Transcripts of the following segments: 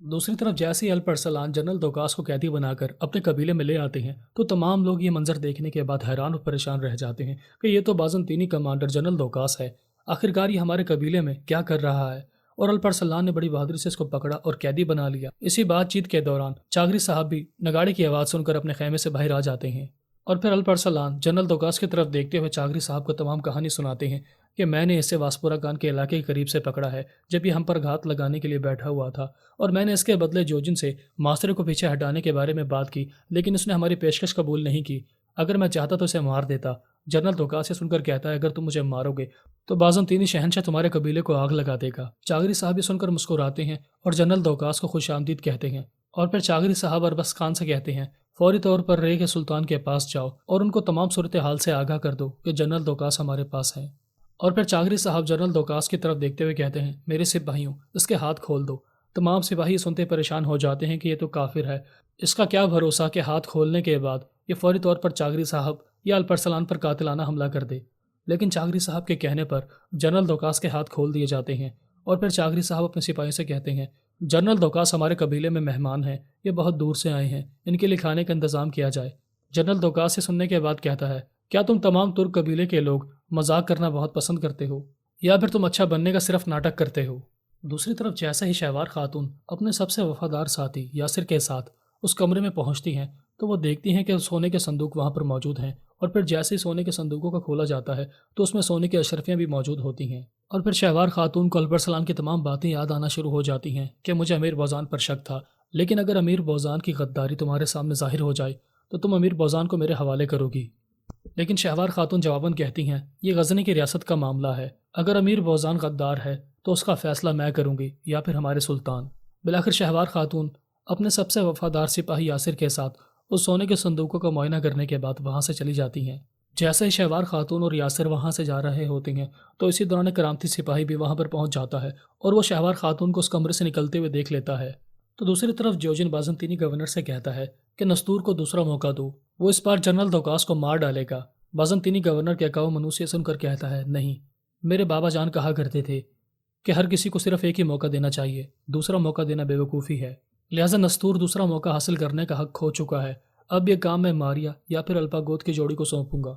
دوسری طرف جیسے ہی الپ ارسلان جنرل دوکاس کو قیدی بنا کر اپنے قبیلے میں لے آتے ہیں تو تمام لوگ یہ منظر دیکھنے کے بعد حیران اور پریشان رہ جاتے ہیں کہ یہ تو بازنطینی کمانڈر جنرل دوکاس ہے، آخرکار یہ ہمارے قبیلے میں کیا کر رہا ہے؟ اور الپ ارسلان نے بڑی بہادری سے اس کو پکڑا اور قیدی بنا لیا۔ اسی بات چیت کے دوران چاغری صاحب بھی نگاڑے کی آواز سن کر اپنے خیمے سے باہر آ جاتے ہیں، اور پھر الپ ارسلان جنرل دوکاس کی طرف دیکھتے ہوئے چاغری صاحب کو تمام کہانی سناتے ہیں کہ میں نے اسے واسپورا گان کے علاقے کے قریب سے پکڑا ہے جب یہ ہم پر گھات لگانے کے لیے بیٹھا ہوا تھا، اور میں نے اس کے بدلے جوجن سے ماسٹر کو پیچھے ہٹانے کے بارے میں بات کی، لیکن اس نے ہماری پیشکش قبول نہیں کی۔ اگر میں چاہتا تو اسے مار دیتا۔ جنرل دوکاس یہ سن کر کہتا ہے اگر تم مجھے مارو گے تو بازنطینی شہنشاہ تمہارے قبیلے کو آگ لگا دے گا۔ چاغری صاحب یہ سن کر مسکراتے ہیں اور جنرل دوکاس کو خوش آمدید کہتے ہیں، اور پھر چاغری صاحب اربس خان سے کہتے ہیں فوری طور پر رے کے سلطان کے پاس جاؤ اور ان کو تمام صورتحال سے آگاہ کر دو کہ جنرل دوکاس ہمارے پاس ہیں۔ اور پھر چاغری صاحب جنرل دوکاس کی طرف دیکھتے ہوئے کہتے ہیں میرے سپاہیوں اس کے ہاتھ کھول دو۔ تمام سپاہی سنتے پریشان ہو جاتے ہیں کہ یہ تو کافر ہے، اس کا کیا بھروسہ کہ ہاتھ کھولنے کے بعد یہ فوری طور پر چاغری صاحب یا الپ ارسلان پر قاتلانہ حملہ کر دے۔ لیکن چاغری صاحب کے کہنے پر جنرل دوکاس کے ہاتھ کھول دیے جاتے ہیں، اور پھر چاغری صاحب اپنے سپاہیوں سے کہتے ہیں جنرل دوکاس ہمارے قبیلے میں مہمان ہیں، یہ بہت دور سے آئے ہیں، ان کے لیے کھانے کا انتظام کیا جائے۔ جنرل دوکاس سے سننے کے بعد کہتا ہے کیا تم تمام ترک قبیلے کے لوگ مذاق کرنا بہت پسند کرتے ہو یا پھر تم اچھا بننے کا صرف ناٹک کرتے ہو؟ دوسری طرف جیسا ہی شہوار خاتون اپنے سب سے وفادار ساتھی یاسر کے ساتھ اس کمرے میں پہنچتی ہیں تو وہ دیکھتی ہیں کہ سونے کے صندوق وہاں پر موجود ہیں، اور پھر جیسے ہی سونے کے صندوقوں کا کھولا جاتا ہے تو اس میں سونے کی اشرفیاں بھی موجود ہوتی ہیں، اور پھر شہوار خاتون کو الپ ارسلان کی تمام باتیں یاد آنا شروع ہو جاتی ہیں کہ مجھے امیر بوزان پر شک تھا، لیکن اگر امیر بوزان کی غداری تمہارے سامنے ظاہر ہو جائے تو تم امیر بوزان کو میرے حوالے کرو گی۔ لیکن شہوار خاتون جواباً کہتی ہیں یہ غزنی کی ریاست کا معاملہ ہے، اگر امیر بوزان غدار ہے تو اس کا فیصلہ میں کروں گی یا پھر ہمارے سلطان۔ بالآخر شہوار خاتون اپنے سب سے وفادار سپاہی یاسر کے ساتھ اس سونے کے صندوقوں کا معائنہ کرنے کے بعد وہاں سے چلی جاتی ہیں۔ جیسے ہی شہوار خاتون اور یاسر وہاں سے جا رہے ہوتے ہیں تو اسی دوران کرامتی سپاہی بھی وہاں پر پہنچ جاتا ہے اور وہ شہوار خاتون کو اس کمرے سے نکلتے ہوئے دیکھ لیتا ہے۔ تو دوسری طرف جوجن بازنطینی گورنر سے کہتا ہے کہ نستور کو دوسرا موقع دو، وہ اس بار جنرل دوکاس کو مار ڈالے گا۔ بازنطینی گورنر کے اکاؤ منوسی سن کر کہتا ہے نہیں، میرے بابا جان کہا کرتے تھے کہ ہر کسی کو صرف ایک ہی موقع دینا چاہیے، دوسرا موقع دینا بے وقوفی ہے، لہٰذا نستور دوسرا موقع حاصل کرنے کا حق کھو چکا ہے۔ اب یہ کام میں ماریا یا پھر الپاگوت کی جوڑی کو سونپوں گا۔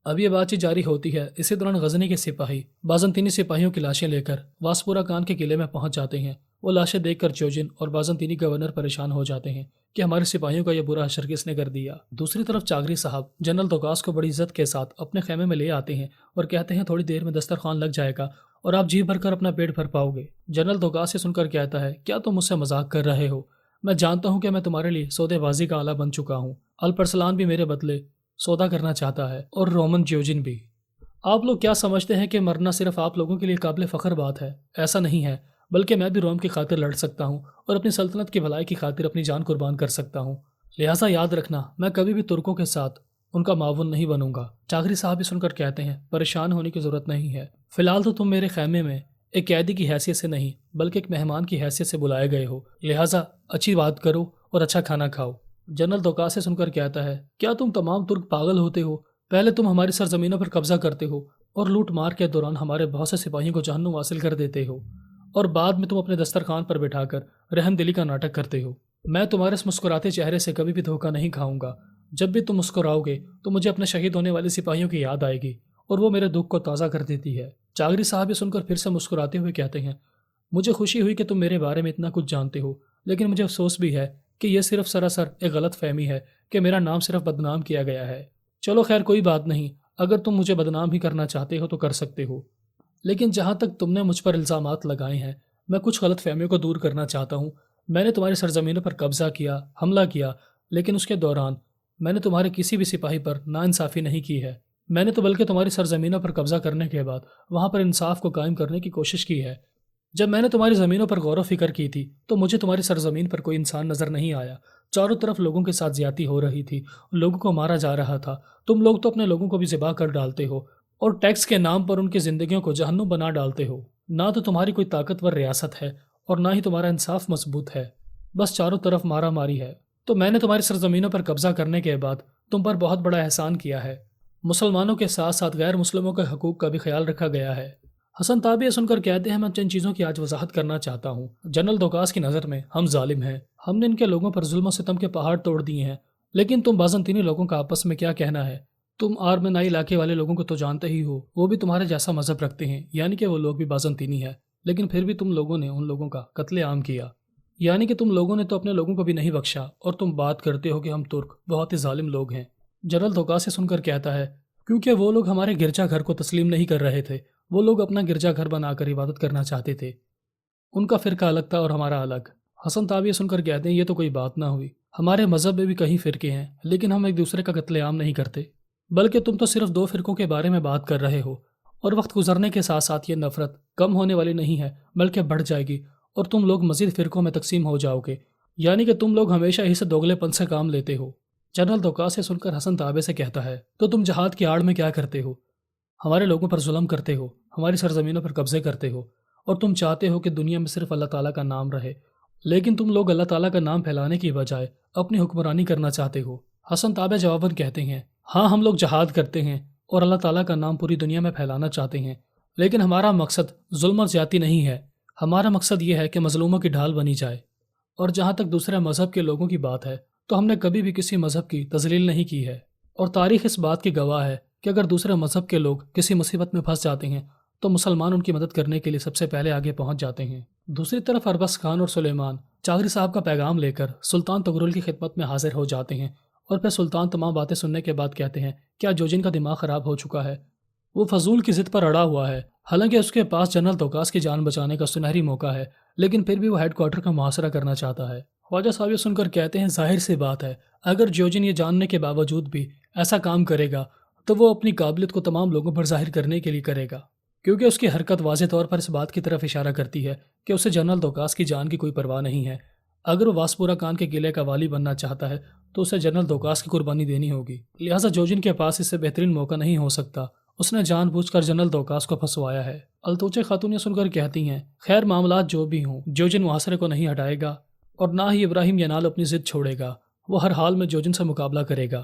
اب یہ بات چیت جاری ہوتی ہے، اسی دوران غزنی کے سپاہی بازنطینی سپاہیوں کی لاشیں لے کر واسپورا کان کے قلعے میں پہنچ جاتے ہیں۔ وہ لاشیں دیکھ کر جوجن اور بازنطینی گورنر پریشان ہو جاتے ہیں کہ ہمارے سپاہیوں کا یہ برا حشر کس نے کر دیا۔ دوسری طرف چاغری صاحب جنرل دوکاس کو بڑی عزت کے ساتھ اپنے خیمے میں لے آتے ہیں اور کہتے ہیں تھوڑی دیر میں دسترخوان لگ جائے گا اور آپ جی بھر کر اپنا پیٹ بھر پاؤ گے۔ جنرل دوکاس یہ سن کر کہتا ہے کیا تم مجھ سے مذاق کر رہے ہو؟ میں جانتا ہوں کہ میں تمہارے لیے سودے بازی کا آلہ بن چکا ہوں۔ الپ ارسلان بھی میرے بدلے سودا کرنا چاہتا ہے اور رومن جیوجن بھی۔ آپ لوگ کیا سمجھتے ہیں کہ مرنا صرف آپ لوگوں کے لیے قابل فخر بات ہے؟ ایسا نہیں ہے، بلکہ میں بھی روم کی خاطر لڑ سکتا ہوں اور اپنی سلطنت کی بھلائی کی خاطر اپنی جان قربان کر سکتا ہوں، لہٰذا یاد رکھنا میں کبھی بھی ترکوں کے ساتھ ان کا معاون نہیں بنوں گا۔ چاغری صاحب بھی سن کر کہتے ہیں پریشان ہونے کی ضرورت نہیں ہے، فی الحال تو تم میرے خیمے میں ایک قیدی کی حیثیت سے نہیں بلکہ ایک مہمان کی حیثیت سے بلائے گئے ہو، لہٰذا اچھی بات کرو اور اچھا کھانا کھاؤ۔ جنرل دوکاس سے سن کر کہتا ہے کیا تم تمام ترک پاگل ہوتے ہو؟ پہلے تم ہماری سرزمینوں پر قبضہ کرتے ہو اور لوٹ مار کے دوران ہمارے بہت سے سپاہیوں کو جہنم حاصل کر دیتے ہو، اور بعد میں تم اپنے دسترخوان پر بٹھا کر رحم دلی کا ناٹک کرتے ہو۔ میں تمہارے اس مسکراتے چہرے سے کبھی بھی دھوکہ نہیں کھاؤں گا۔ جب بھی تم مسکراؤ گے تو مجھے اپنے شہید ہونے والے سپاہیوں کی یاد آئے گی اور وہ میرے دکھ کو تازہ کر دیتی ہے۔ چاغری صاحب یہ سن کر پھر سے مسکراتے ہوئے کہتے ہیں مجھے خوشی ہوئی کہ تم میرے بارے میں اتنا کچھ جانتے ہو، لیکن مجھے افسوس بھی ہے کہ یہ صرف سراسر ایک غلط فہمی ہے کہ میرا نام صرف بدنام کیا گیا ہے۔ چلو خیر کوئی بات نہیں، اگر تم مجھے بدنام ہی کرنا چاہتے ہو تو کر سکتے ہو، لیکن جہاں تک تم نے مجھ پر الزامات لگائے ہیں میں کچھ غلط فہمیوں کو دور کرنا چاہتا ہوں۔ میں نے تمہاری سرزمینوں پر قبضہ کیا، حملہ کیا، لیکن اس کے دوران میں نے تمہارے کسی بھی سپاہی پر ناانصافی نہیں کی ہے۔ میں نے تو بلکہ تمہاری سرزمینوں پر قبضہ کرنے کے بعد وہاں پر انصاف کو قائم کرنے کی کوشش کی ہے۔ جب میں نے تمہاری زمینوں پر غور و فکر کی تھی تو مجھے تمہاری سرزمین پر کوئی انسان نظر نہیں آیا، چاروں طرف لوگوں کے ساتھ زیادتی ہو رہی تھی، لوگوں کو مارا جا رہا تھا۔ تم لوگ تو اپنے لوگوں کو بھی ذبح کر ڈالتے ہو اور ٹیکس کے نام پر ان کی زندگیوں کو جہنم بنا ڈالتے ہو۔ نہ تو تمہاری کوئی طاقتور ریاست ہے اور نہ ہی تمہارا انصاف مضبوط ہے، بس چاروں طرف مارا ماری ہے۔ تو میں نے تمہاری سرزمینوں پر قبضہ کرنے کے بعد تم پر بہت بڑا احسان کیا ہے۔ مسلمانوں کے ساتھ ساتھ غیر مسلموں کے حقوق کا بھی خیال رکھا گیا ہے۔ حسن تابع سن کر کہتے ہیں میں چند چیزوں کی آج وضاحت کرنا چاہتا ہوں۔ جنرل دوکاس کی نظر میں ہم ظالم ہیں، ہم نے ان کے لوگوں پر ظلم و ستم کے پہاڑ توڑ دیے ہیں، لیکن تم بازنطینی لوگوں کا آپس میں کیا کہنا ہے؟ تم آرمنائی علاقے والے لوگوں کو تو جانتے ہی ہو، وہ بھی تمہارے جیسا مذہب رکھتے ہیں، یعنی کہ وہ لوگ بھی بازنطینی ہے، لیکن پھر بھی تم لوگوں نے ان لوگوں کا قتل عام کیا، یعنی کہ تم لوگوں نے تو اپنے لوگوں کو بھی نہیں بخشا، اور تم بات کرتے ہو کہ ہم ترک بہت ہی ظالم لوگ ہیں۔ جنرل دوکاس سے سن کر کہتا ہے کیونکہ وہ لوگ ہمارے گرجا گھر کو تسلیم نہیں کر رہے تھے، وہ لوگ اپنا گرجا گھر بنا کر عبادت کرنا چاہتے تھے، ان کا فرقہ الگ تھا اور ہمارا الگ۔ حسن تابع سن کر کہتے ہیں یہ تو کوئی بات نہ ہوئی، ہمارے مذہب میں بھی کئی فرقے ہیں، لیکن ہم ایک دوسرے کا قتل عام نہیں کرتے، بلکہ تم تو صرف 2 فرقوں کے بارے میں بات کر رہے ہو، اور وقت گزرنے کے ساتھ ساتھ یہ نفرت کم ہونے والی نہیں ہے بلکہ بڑھ جائے گی، اور تم لوگ مزید فرقوں میں تقسیم ہو جاؤ گے، یعنی کہ تم لوگ ہمیشہ ہی سے دوگلے پن سے کام لیتے ہو۔ جنرل دوکاس سے سن کر حسن تابع سے کہتا ہے تو تم جہاد کی آڑ میں کیا کرتے ہو؟ ہمارے لوگوں پر ظلم کرتے ہو، ہماری سرزمینوں پر قبضے کرتے ہو، اور تم چاہتے ہو کہ دنیا میں صرف اللہ تعالیٰ کا نام رہے، لیکن تم لوگ اللہ تعالیٰ کا نام پھیلانے کی بجائے اپنی حکمرانی کرنا چاہتے ہو۔ حسن تابع جواباً کہتے ہیں ہاں ہم لوگ جہاد کرتے ہیں اور اللہ تعالیٰ کا نام پوری دنیا میں پھیلانا چاہتے ہیں، لیکن ہمارا مقصد ظلم اور زیادتی نہیں ہے، ہمارا مقصد یہ ہے کہ مظلوموں کی ڈھال بنی جائے۔ اور جہاں تک دوسرے مذہب کے لوگوں کی بات ہے تو ہم نے کبھی بھی کسی مذہب کی تذلیل نہیں کی ہے، اور تاریخ اس بات کی گواہ ہے کہ اگر دوسرے مذہب کے لوگ کسی مصیبت میں پھنس جاتے ہیں تو مسلمان ان کی مدد کرنے کے لیے سب سے پہلے آگے پہنچ جاتے ہیں۔ دوسری طرف اربز خان اور سلیمان چاغری صاحب کا پیغام لے کر سلطان تغرل کی خدمت میں حاضر ہو جاتے ہیں، اور پھر سلطان تمام باتیں سننے کے بعد کہتے ہیں کیا جوجن کا دماغ خراب ہو چکا ہے؟ وہ فضول کی ضد پر اڑا ہوا ہے، حالانکہ اس کے پاس جنرل دوکاس کی جان بچانے کا سنہری موقع ہے، لیکن پھر بھی وہ ہیڈ کوارٹر کا محاصرہ کرنا چاہتا ہے۔ خواجہ صاحب یہ سن کر کہتے ہیں ظاہر سی بات ہے، اگر جوجن یہ جاننے کے باوجود بھی ایسا کام کرے گا تو وہ اپنی قابلیت کو تمام لوگوں پر ظاہر کرنے کے لیے کرے گا، کیونکہ اس کی حرکت واضح طور پر اس بات کی طرف اشارہ کرتی ہے کہ اسے جنرل دوکاس کی جان کی کوئی پرواہ نہیں ہے۔ اگر وہ واسپورا کان کے قلعے کا والی بننا چاہتا ہے تو اسے جنرل دوکاس کی قربانی دینی ہوگی، لہٰذا جوجن کے پاس اس سے بہترین موقع نہیں ہو سکتا، اس نے جان بوجھ کر جنرل دوکاس کو پھنسوایا ہے۔ التوچے خاتون یہ سن کر کہتی ہیں خیر معاملات جو بھی ہوں، جوجن محاصرے کو نہیں ہٹائے گا اور نہ ہی ابراہیم ینال اپنی ضد چھوڑے گا، وہ ہر حال میں جوجن سے مقابلہ کرے گا۔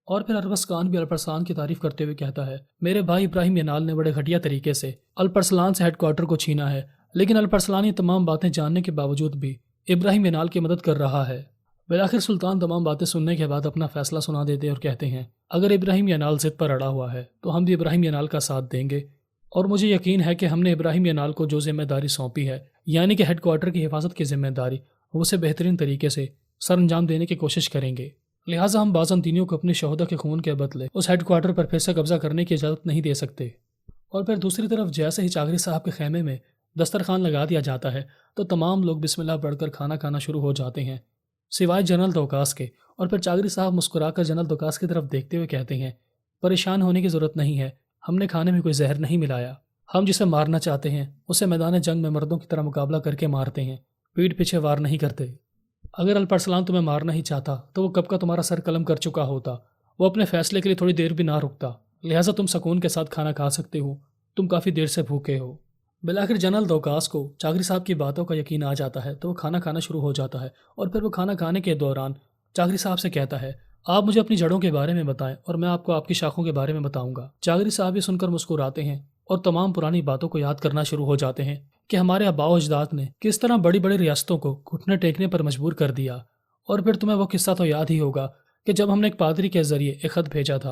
اور پھر اربز خان بھی الپرسلان کی تعریف کرتے ہوئے کہتا ہے میرے بھائی ابراہیم ینال نے بڑے گھٹیا طریقے سے الپرسلان سے ہیڈ کوارٹر کو چھینا ہے، لیکن الپرسلان یہ تمام باتیں جاننے کے باوجود بھی ابراہیم ینال کی مدد کر رہا ہے۔ بالآخر سلطان تمام باتیں سننے کے بعد اپنا فیصلہ سنا دیتے اور کہتے ہیں اگر ابراہیم ینال ضد پر اڑا ہوا ہے تو ہم بھی ابراہیم ینال کا ساتھ دیں گے، اور مجھے یقین ہے کہ ہم نے ابراہیم ینال کو جو ذمہ داری سونپی ہے، یعنی کہ ہیڈ کوارٹر کی حفاظت کی ذمہ داری، وہ اسے بہترین طریقے سے سر انجام دینے کی کوشش کریں گے، لہٰذا ہم بازنطینیوں کو اپنے شہدا کے خون کے بدلے اس ہیڈ کوارٹر پر پھر سے قبضہ کرنے کی اجازت نہیں دے سکتے۔ اور پھر دوسری طرف جیسے ہی چاغری صاحب کے خیمے میں دسترخوان لگا دیا جاتا ہے تو تمام لوگ بسم اللہ پڑھ کر کھانا کھانا شروع ہو جاتے ہیں سوائے جنرل دوکاس کے، اور پھر چاغری صاحب مسکرا کر جنرل دوکاس کی طرف دیکھتے ہوئے کہتے ہیں پریشان ہونے کی ضرورت نہیں ہے، ہم نے کھانے میں کوئی زہر نہیں ملایا، ہم جسے مارنا چاہتے ہیں اسے میدان جنگ میں مردوں کی طرح مقابلہ کر کے مارتے ہیں، پیٹھ پیچھے وار نہیں کرتے۔ اگر الپرسلان تمہیں مارنا ہی چاہتا تو وہ کب کا تمہارا سر قلم کر چکا ہوتا، وہ اپنے فیصلے کے لیے تھوڑی دیر بھی نہ رکتا، لہٰذا تم سکون کے ساتھ کھانا کھا سکتے ہو، تم کافی دیر سے بھوکے ہو۔ بالآخر جنرل دوکاس کو چاغری صاحب کی باتوں کا یقین آ جاتا ہے تو وہ کھانا کھانا شروع ہو جاتا ہے، اور پھر وہ کھانا کھانے کے دوران چاغری صاحب سے کہتا ہے آپ مجھے اپنی جڑوں کے بارے میں بتائیں اور میں آپ کو آپ کی شاخوں کے بارے میں بتاؤں گا۔ چاغری صاحب یہ سن کر مسکراتے ہیں اور تمام پرانی باتوں کو یاد کرنا شروع ہو جاتے ہیں کہ ہمارے آباء و اجداد نے کس طرح بڑی بڑی ریاستوں کو گھٹنے ٹیکنے پر مجبور کر دیا، اور پھر تمہیں وہ قصہ تو یاد ہی ہوگا کہ جب ہم نے ایک پادری کے ذریعے ایک خط بھیجا تھا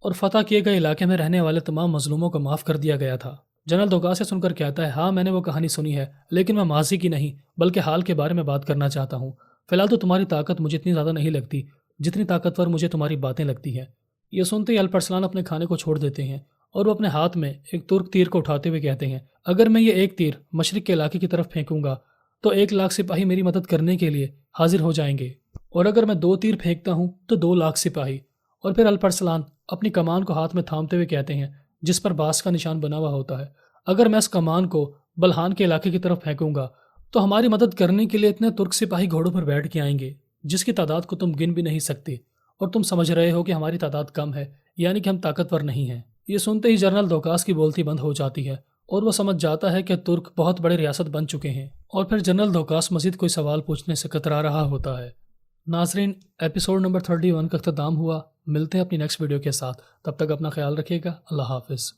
اور فتح کیے گئے علاقے میں رہنے والے تمام مظلوموں کو معاف کر دیا گیا تھا۔ جنرل دوکاس سے سن کر کہتا ہے ہاں میں نے وہ کہانی سنی ہے، لیکن میں ماضی کی نہیں بلکہ حال کے بارے میں بات کرنا چاہتا ہوں، فی الحال تو تمہاری طاقت مجھے اتنی زیادہ نہیں لگتی جتنی طاقتور مجھے تمہاری باتیں لگتی ہیں۔ یہ سنتے ہی الپرسلان اپنے کھانے کو چھوڑ دیتے ہیں اور وہ اپنے ہاتھ میں ایک ترک تیر کو اٹھاتے ہوئے کہتے ہیں اگر میں یہ ایک تیر مشرق کے علاقے کی طرف پھینکوں گا تو 1,00,000 سپاہی میری مدد کرنے کے لیے حاضر ہو جائیں گے، اور اگر میں 2 تیر پھینکتا ہوں تو 2,00,000 سپاہی۔ اور پھر الپرسلان اپنی کمان کو ہاتھ میں تھامتے ہوئے کہتے ہیں جس پر باس کا نشان بنا ہوا ہوتا ہے اگر میں اس کمان کو بلحان کے علاقے کی طرف پھینکوں گا تو ہماری مدد کرنے کے لیے اتنے ترک سپاہی گھوڑوں پر بیٹھ کے آئیں گے جس کی تعداد کو تم گن بھی نہیں سکتے، اور تم سمجھ رہے ہو کہ ہماری تعداد کم ہے، یعنی کہ ہم طاقتور نہیں ہیں۔ یہ سنتے ہی جنرل دوکاس کی بولتی بند ہو جاتی ہے اور وہ سمجھ جاتا ہے کہ ترک بہت بڑے ریاست بن چکے ہیں، اور پھر جنرل دوکاس مزید کوئی سوال پوچھنے سے کترا رہا ہوتا ہے۔ ناظرین، ایپیسوڈ نمبر 31 کا اختتام ہوا، ملتے ہیں اپنی نیکسٹ ویڈیو کے ساتھ، تب تک اپنا خیال رکھیے گا، اللہ حافظ۔